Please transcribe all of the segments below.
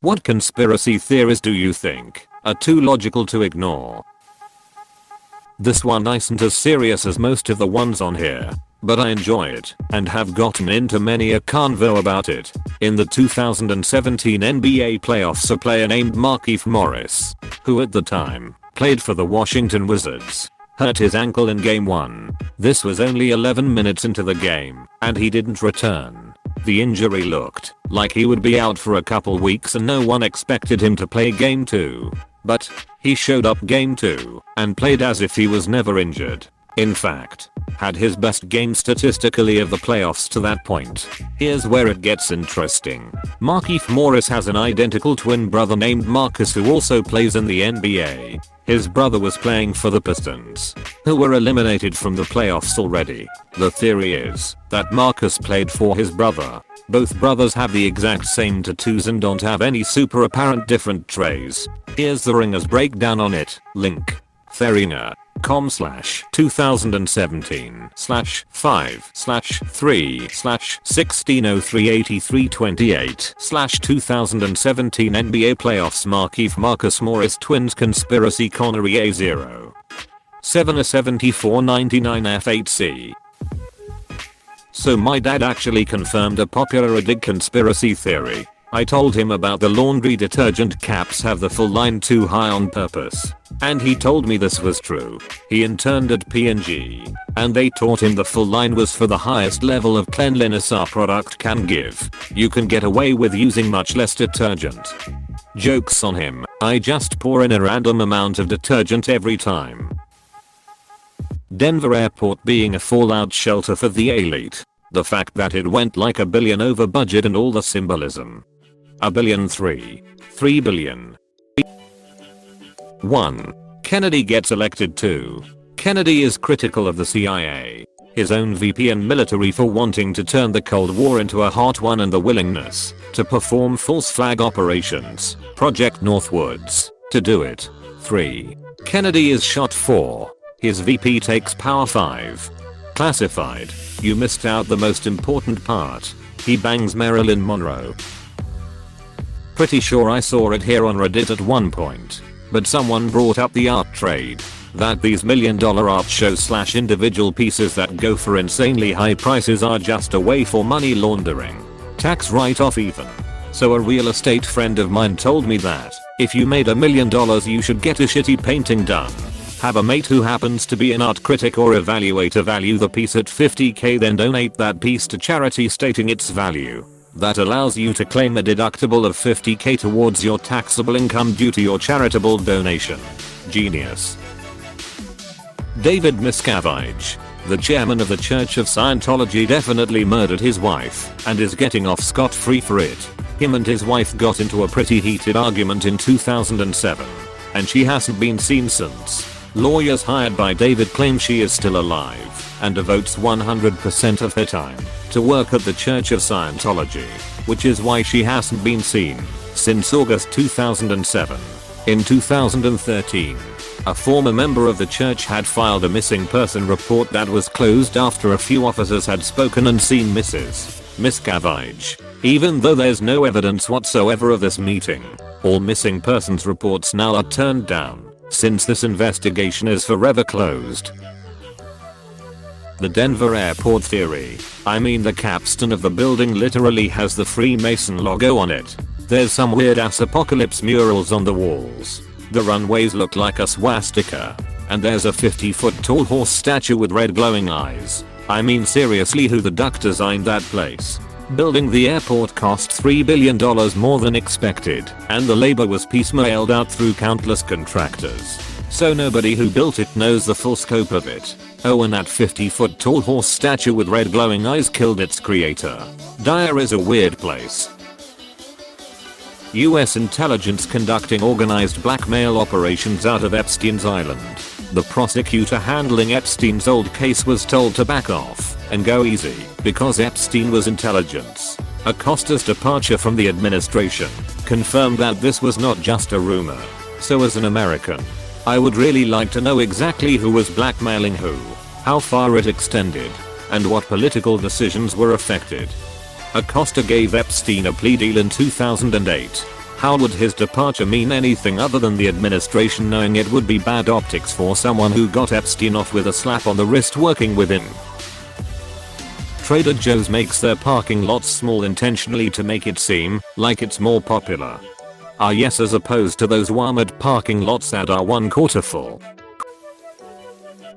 What conspiracy theories do you think are too logical to ignore? This one isn't as serious as most of the ones on here, but I enjoy it and have gotten into many a convo about it. In the 2017 NBA playoffs, a player named Markieff Morris, who at the time played for the Washington Wizards, hurt his ankle in game 1. This was only 11 minutes into the game, and he didn't return. The injury looked like he would be out for a couple weeks and no one expected him to play game 2. But he showed up game 2 and played as if he was never injured. In fact, had his best game statistically of the playoffs to that point. Here's where it gets interesting. Markieff Morris has an identical twin brother named Marcus who also plays in the NBA. His brother was playing for the Pistons, who were eliminated from the playoffs already. The theory is that Marcus played for his brother. Both brothers have the exact same tattoos and don't have any super apparent different traits. Here's the Ringer's breakdown on it. Link. Theringer.com/2017/5/3/16038328/2017 NBA Playoffs Markieff Marcus Morris Twins Conspiracy Connery A0 7/74/99 F8C. So my dad actually confirmed a popular Reddit conspiracy theory. I told him about the laundry detergent caps have the full line too high on purpose. And he told me this was true. He interned at P&G, and they taught him the full line was for the highest level of cleanliness our product can give. You can get away with using much less detergent. Joke's on him, I just pour in a random amount of detergent every time. Denver Airport being a fallout shelter for the elite. The fact that it went like $1 billion over budget and all the symbolism. $1 billion 3 billion. 1. Kennedy gets elected. 2. Kennedy is critical of the CIA, his own VP and military for wanting to turn the Cold War into a hot one and the willingness to perform false flag operations, Project Northwoods, to do it. 3. Kennedy is shot. 4. His VP takes power. 5. Classified. You missed out the most important part. He bangs Marilyn Monroe. Pretty sure I saw it here on Reddit at one point, but someone brought up the art trade. That these $1 million art shows / individual pieces that go for insanely high prices are just a way for money laundering. Tax write-off even. So a real estate friend of mine told me that if you made $1 million you should get a shitty painting done. Have a mate who happens to be an art critic or evaluator value the piece at $50,000, then donate that piece to charity stating its value. That allows you to claim a deductible of $50,000 towards your taxable income due to your charitable donation. Genius. David Miscavige, the chairman of the Church of Scientology, definitely murdered his wife and is getting off scot-free for it. Him and his wife got into a pretty heated argument in 2007, and she hasn't been seen since. Lawyers hired by David claim she is still alive and devotes 100% of her time to work at the Church of Scientology, which is why she hasn't been seen since August 2007. In 2013, a former member of the church had filed a missing person report that was closed after a few officers had spoken and seen Mrs. Miscavige. Even though there's no evidence whatsoever of this meeting, all missing persons reports now are turned down, since this investigation is forever closed. The Denver Airport theory. I mean, the capstone of the building literally has the Freemason logo on it. There's some weird ass apocalypse murals on the walls. The runways look like a swastika. And there's a 50-foot tall horse statue with red glowing eyes. I mean, seriously, who the duck designed that place? Building the airport cost $3 billion more than expected, and the labor was piecemealed out through countless contractors. So nobody who built it knows the full scope of it. Oh, and that 50-foot tall horse statue with red glowing eyes killed its creator. Dire is a weird place. US intelligence conducting organized blackmail operations out of Epstein's Island. The prosecutor handling Epstein's old case was told to back off and go easy because Epstein was intelligence. Acosta's departure from the administration confirmed that this was not just a rumor. So as an American, I would really like to know exactly who was blackmailing who, how far it extended, and what political decisions were affected. Acosta gave Epstein a plea deal in 2008. How would his departure mean anything other than the administration knowing it would be bad optics for someone who got Epstein off with a slap on the wrist working with him? Trader Joe's makes their parking lots small intentionally to make it seem like it's more popular. Ah yes, as opposed to those Walmart parking lots that are 1/4 full.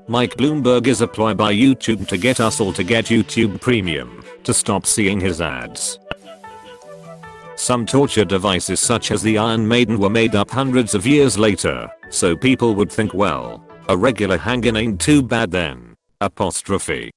Mike Bloomberg is a ploy by YouTube to get us all to get YouTube Premium to stop seeing his ads. Some torture devices such as the Iron Maiden were made up hundreds of years later, so people would think, well, a regular hanging ain't too bad then. Apostrophe.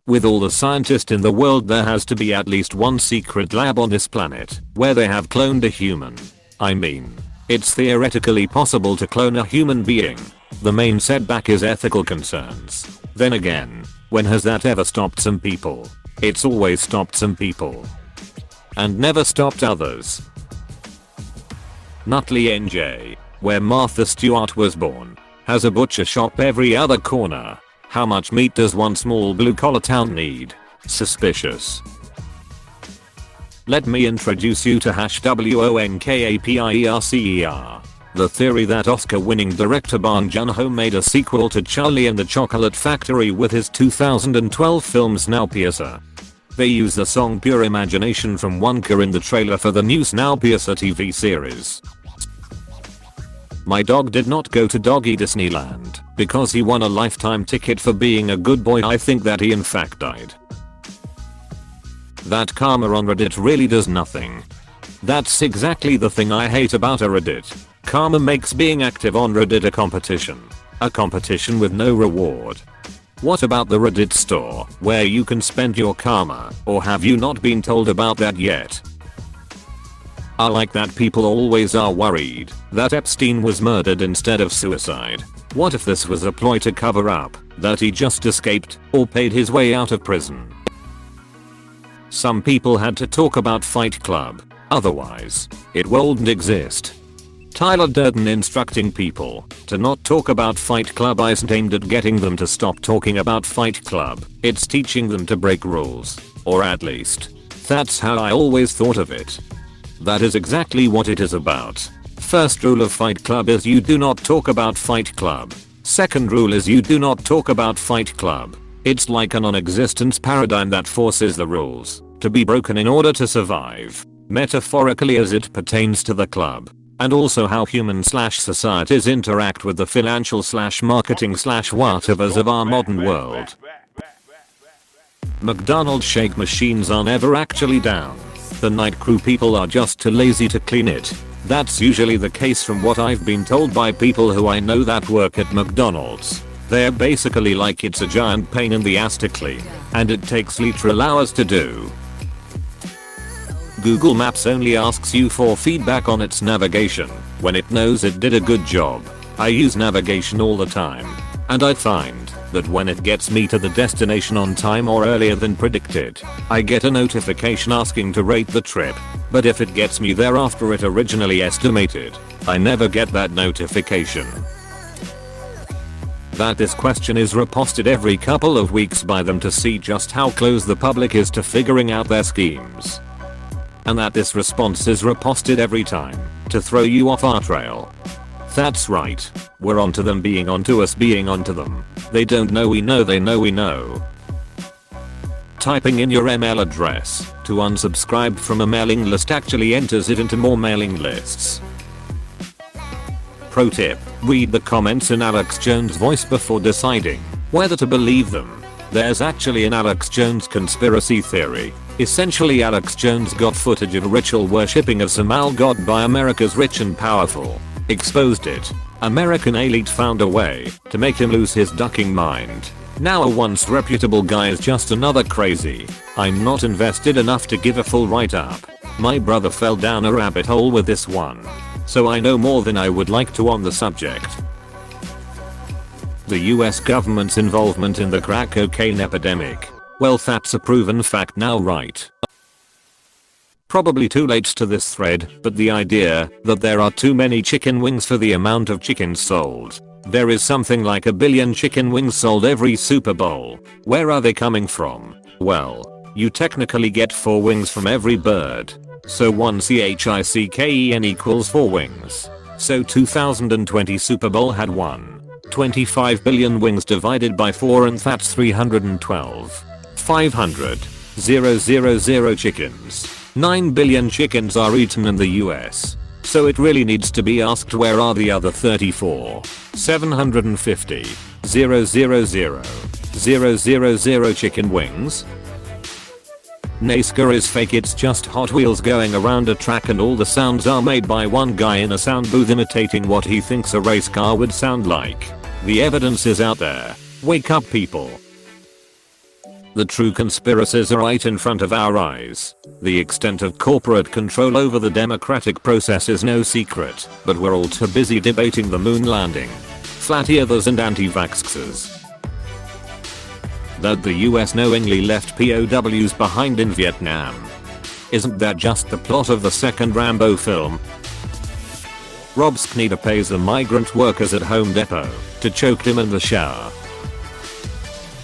With all the scientists in the world, there has to be at least one secret lab on this planet where they have cloned a human. I mean, it's theoretically possible to clone a human being. The main setback is ethical concerns. Then again, when has that ever stopped some people? It's always stopped some people. And never stopped others. Nutley NJ, where Martha Stewart was born, has a butcher shop every other corner. How much meat does one small blue-collar town need? Suspicious. Let me introduce you to #WONKAPIERCER. The theory that Oscar-winning director Bong Joon-ho made a sequel to Charlie and the Chocolate Factory with his 2012 film Snowpiercer. They use the song Pure Imagination from Wonka in the trailer for the new Snowpiercer TV series. My dog did not go to Doggy Disneyland because he won a lifetime ticket for being a good boy. I think that he in fact died. That karma on Reddit really does nothing. That's exactly the thing I hate about a Reddit. Karma makes being active on Reddit a competition. A competition with no reward. What about the Reddit store, where you can spend your karma, or have you not been told about that yet? I like that people always are worried that Epstein was murdered instead of suicide. What if this was a ploy to cover up that he just escaped or paid his way out of prison? Some people had to talk about Fight Club, otherwise it wouldn't exist. Tyler Durden instructing people to not talk about Fight Club isn't aimed at getting them to stop talking about Fight Club, it's teaching them to break rules. Or at least, that's how I always thought of it. That is exactly what it is about. First rule of Fight Club is you do not talk about Fight Club. Second rule is you do not talk about Fight Club. It's like a non-existence paradigm that forces the rules to be broken in order to survive, metaphorically as it pertains to the club. And also how human/societies interact with the financial/marketing/whatevers of our modern world. McDonald's shake machines are never actually down. The night crew people are just too lazy to clean it. That's usually the case from what I've been told by people who I know that work at McDonald's. They're basically like it's a giant pain in the ass to clean, and it takes literal hours to do. Google Maps only asks you for feedback on its navigation when it knows it did a good job. I use navigation all the time, and I find that when it gets me to the destination on time or earlier than predicted, I get a notification asking to rate the trip. But if it gets me there after it originally estimated, I never get that notification. That this question is reposted every couple of weeks by them to see just how close the public is to figuring out their schemes. And that this response is reposted every time to throw you off our trail. That's right, we're onto them being onto us being onto them. They don't know we know they know we know. Typing in your email address to unsubscribe from a mailing list actually enters it into more mailing lists. Pro tip, read the comments in Alex Jones' voice before deciding whether to believe them. There's actually an Alex Jones conspiracy theory. Essentially Alex Jones got footage of ritual worshipping of some owl god by America's rich and powerful. Exposed it. American elite found a way to make him lose his ducking mind. Now a once reputable guy is just another crazy. I'm not invested enough to give a full write-up. My brother fell down a rabbit hole with this one, so I know more than I would like to on the subject. The US government's involvement in the crack cocaine epidemic. Well, that's a proven fact now, right? Probably too late to this thread, but the idea that there are too many chicken wings for the amount of chicken sold. There is something like 1 billion chicken wings sold every Super Bowl. Where are they coming from? Well, you technically get 4 wings from every bird. So 1 CHICKEN equals 4 wings. So 2020 Super Bowl had 25 billion wings divided by 4 and that's 312. 500. 000 chickens. 9 billion chickens are eaten in the US. So it really needs to be asked, where are the other 34? 750. 000 chicken wings? NASCAR is fake, it's just Hot Wheels going around a track and all the sounds are made by one guy in a sound booth imitating what he thinks a race car would sound like. The evidence is out there. Wake up, people. The true conspiracies are right in front of our eyes. The extent of corporate control over the democratic process is no secret, but we're all too busy debating the moon landing, flat earthers and anti-vaxxers. That the US knowingly left POWs behind in Vietnam. Isn't that just the plot of the second Rambo film? Rob Schneider pays the migrant workers at Home Depot to choke him in the shower.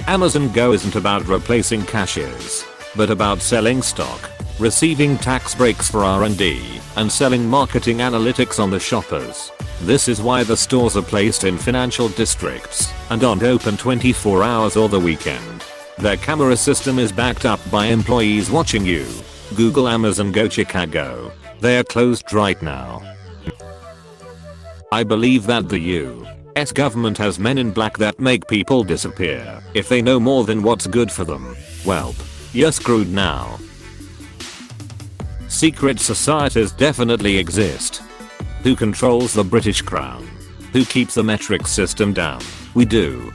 Amazon Go isn't about replacing cashiers, but about selling stock, receiving tax breaks for R&D, and selling marketing analytics on the shoppers. This is why the stores are placed in financial districts and aren't open 24 hours or the weekend. Their camera system is backed up by employees watching you. Google Amazon Go Chicago. They are closed right now. I believe that the US government has men in black that make people disappear. If they know more than what's good for them, well, you're screwed now. Secret societies definitely exist. Who controls the British Crown? Who keeps the metric system down? We do.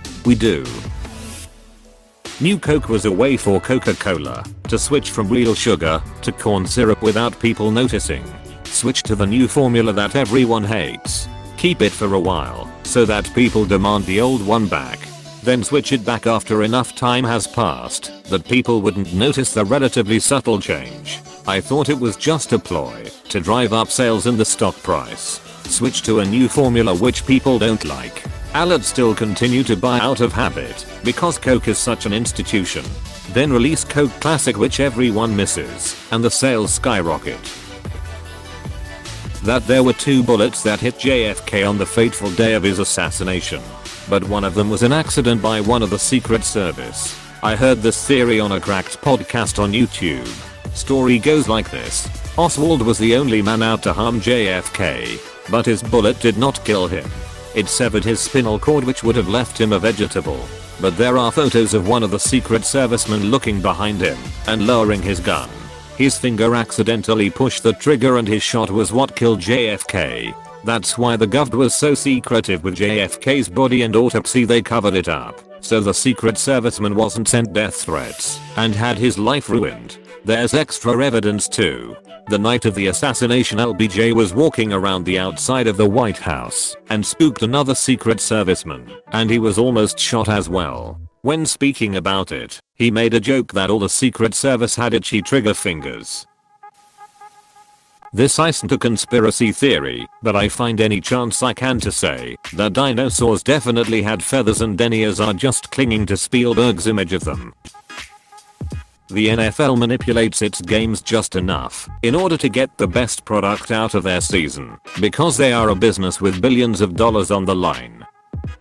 New Coke was a way for Coca-Cola to switch from real sugar to corn syrup without people noticing. Switch to the new formula that everyone hates. Keep it for a while so that people demand the old one back. Then switch it back after enough time has passed that people wouldn't notice the relatively subtle change. I thought it was just a ploy to drive up sales and the stock price. Switch to a new formula which people don't like. I'll still continue to buy out of habit because Coke is such an institution. Then release Coke Classic which everyone misses and the sales skyrocket. That there were 2 bullets that hit JFK on the fateful day of his assassination. But one of them was an accident by one of the Secret Service. I heard this theory on a cracked podcast on YouTube. Story goes like this. Oswald was the only man out to harm JFK, but his bullet did not kill him. It severed his spinal cord which would have left him a vegetable. But there are photos of one of the Secret Servicemen looking behind him and lowering his gun. His finger accidentally pushed the trigger and his shot was what killed JFK. That's why the Gov was so secretive with JFK's body and autopsy, they covered it up. So the Secret Serviceman wasn't sent death threats and had his life ruined. There's extra evidence too. The night of the assassination LBJ was walking around the outside of the White House and spooked another Secret Serviceman, and he was almost shot as well. When speaking about it, he made a joke that all the Secret Service had itchy trigger fingers. This isn't a conspiracy theory, but I find any chance I can to say that dinosaurs definitely had feathers and deniers are just clinging to Spielberg's image of them. The NFL manipulates its games just enough in order to get the best product out of their season because they are a business with billions of dollars on the line.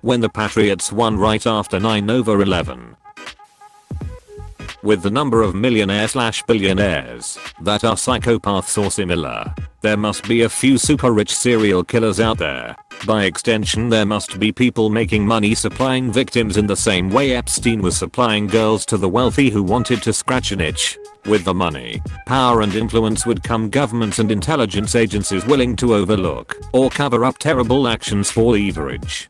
When the Patriots won right after 9/11. With the number of millionaires/billionaires that are psychopaths or similar, there must be a few super rich serial killers out there. By extension, there must be people making money supplying victims in the same way Epstein was supplying girls to the wealthy who wanted to scratch an itch. With the money, power and influence would come governments and intelligence agencies willing to overlook or cover up terrible actions for leverage.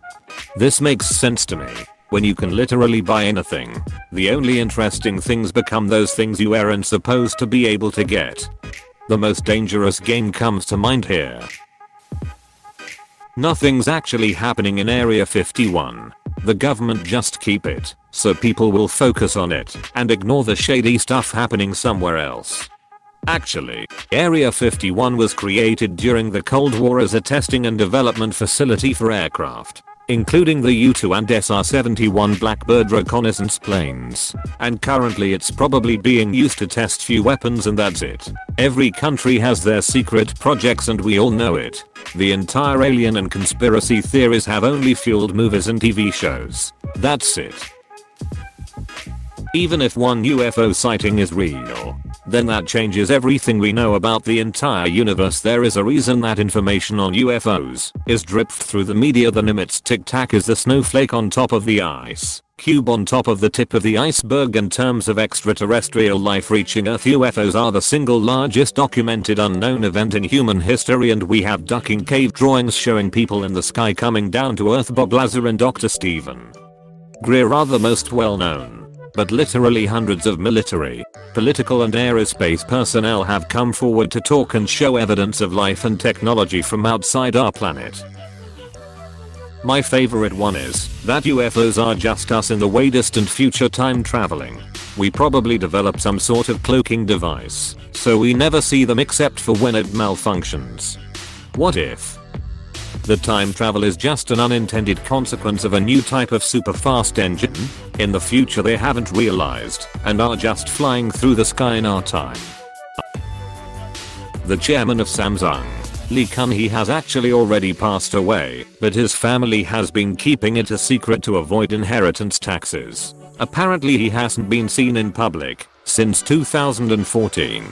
This makes sense to me. When you can literally buy anything, the only interesting things become those things you aren't supposed to be able to get. The most dangerous game comes to mind here. Nothing's actually happening in Area 51. The government just keep it, so people will focus on it and ignore the shady stuff happening somewhere else. Actually, Area 51 was created during the Cold War as a testing and development facility for aircraft. including the U-2 and SR-71 Blackbird reconnaissance planes. And currently it's probably being used to test few weapons, and that's it. Every country has their secret projects and we all know it. The entire alien and conspiracy theories have only fueled movies and TV shows. That's it. Even if one UFO sighting is real, then that changes everything we know about the entire universe. There is a reason that information on UFOs is dripped through the media. The Nimitz Tic Tac is the snowflake on top of the ice cube on top of the tip of the iceberg. In terms of extraterrestrial life reaching Earth, UFOs are the single largest documented unknown event in human history, and we have ducking cave drawings showing people in the sky coming down to Earth. Bob Lazar and Dr. Stephen Greer are the most well known. But literally hundreds of military, political and aerospace personnel have come forward to talk and show evidence of life and technology from outside our planet. My favorite one is that UFOs are just us in the way distant future time traveling. We probably developed some sort of cloaking device, so we never see them except for when it malfunctions. What if the time travel is just an unintended consequence of a new type of super fast engine in the future they haven't realized and are just flying through the sky in our time? The chairman of Samsung, Lee Kun-hee, has actually already passed away, but his family has been keeping it a secret to avoid inheritance taxes. Apparently he hasn't been seen in public since 2014.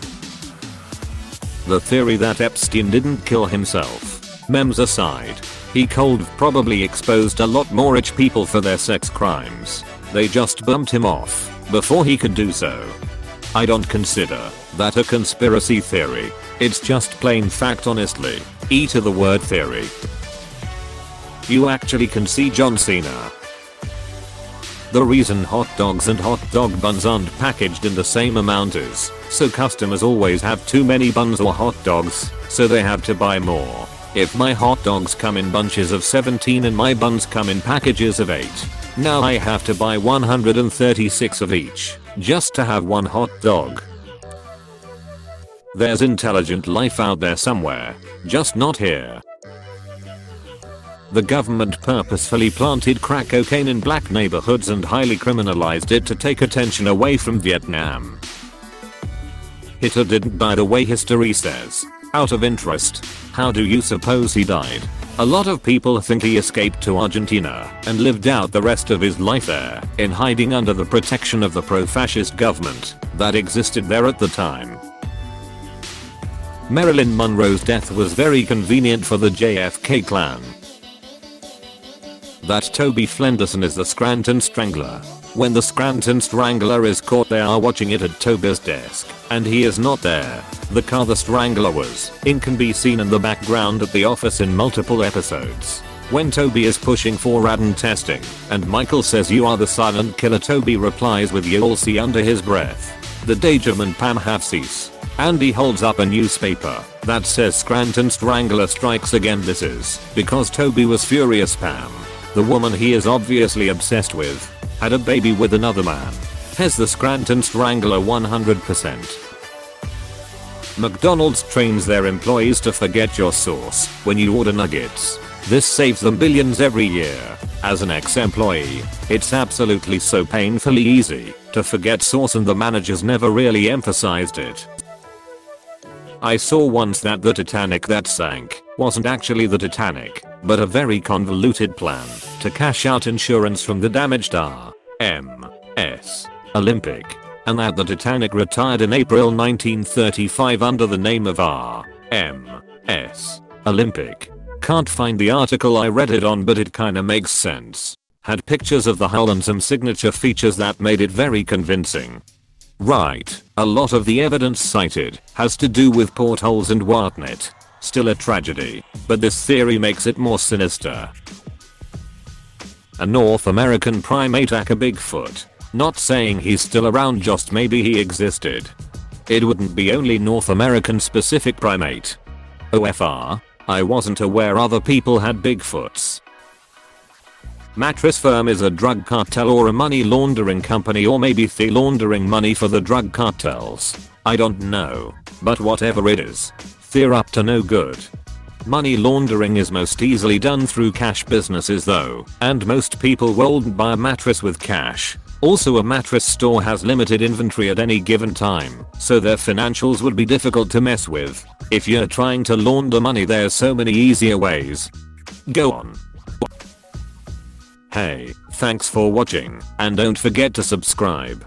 The theory that Epstein didn't kill himself, memes aside, he cold probably exposed a lot more rich people for their sex crimes. They just bumped him off before he could do so. I don't consider that a conspiracy theory. It's just plain fact, honestly. E to the word theory. You actually can see John Cena. The reason hot dogs and hot dog buns aren't packaged in the same amount is so customers always have too many buns or hot dogs, so they have to buy more. If my hot dogs come in bunches of 17 and my buns come in packages of 8, now I have to buy 136 of each just to have one hot dog. There's intelligent life out there somewhere, just not here. The government purposefully planted crack cocaine in black neighborhoods and highly criminalized it to take attention away from Vietnam. Hitler didn't, by the way, history says. Out of interest, how do you suppose he died? A lot of people think he escaped to Argentina and lived out the rest of his life there, in hiding under the protection of the pro-fascist government that existed there at the time. Marilyn Monroe's death was very convenient for the JFK clan. That Toby Flenderson is the Scranton Strangler. When the Scranton Strangler is caught, they are watching it at Toby's desk, and he is not there. The car the Strangler was in can be seen in the background at the office in multiple episodes. When Toby is pushing for radon testing, and Michael says, "You are the silent killer," Toby replies with "You'll see" under his breath. The Dajum and Pam have cease. Andy holds up a newspaper that says Scranton Strangler strikes again. This is because Toby was furious. Pam, the woman he is obviously obsessed with, had a baby with another man. Has the Scranton Strangler 100%. McDonald's trains their employees to forget your sauce when you order nuggets. This saves them billions every year. As an ex-employee, it's absolutely so painfully easy to forget sauce, and the managers never really emphasized it. I saw once that the Titanic that sank wasn't actually the Titanic, but a very convoluted plan to cash out insurance from the damaged RMS Olympic, and that the Titanic retired in April 1935 under the name of RMS Olympic. Can't find the article, I read it on, but it kinda makes sense. Had pictures of the hull and some signature features that made it very convincing. Right, a lot of the evidence cited has to do with portholes and whatnot. Still a tragedy, but this theory makes it more sinister. A North American primate aka Bigfoot. Not saying he's still around, just maybe he existed. It wouldn't be only North American specific primate. OFR, I wasn't aware other people had Bigfoots. Mattress Firm is a drug cartel or a money laundering company, or maybe they laundering money for the drug cartels. I don't know, but whatever it is, they're up to no good. Money laundering is most easily done through cash businesses though, and most people won't buy a mattress with cash. Also, a mattress store has limited inventory at any given time, so their financials would be difficult to mess with. If you're trying to launder money, there's so many easier ways. Go on. Hey, thanks for watching, and don't forget to subscribe.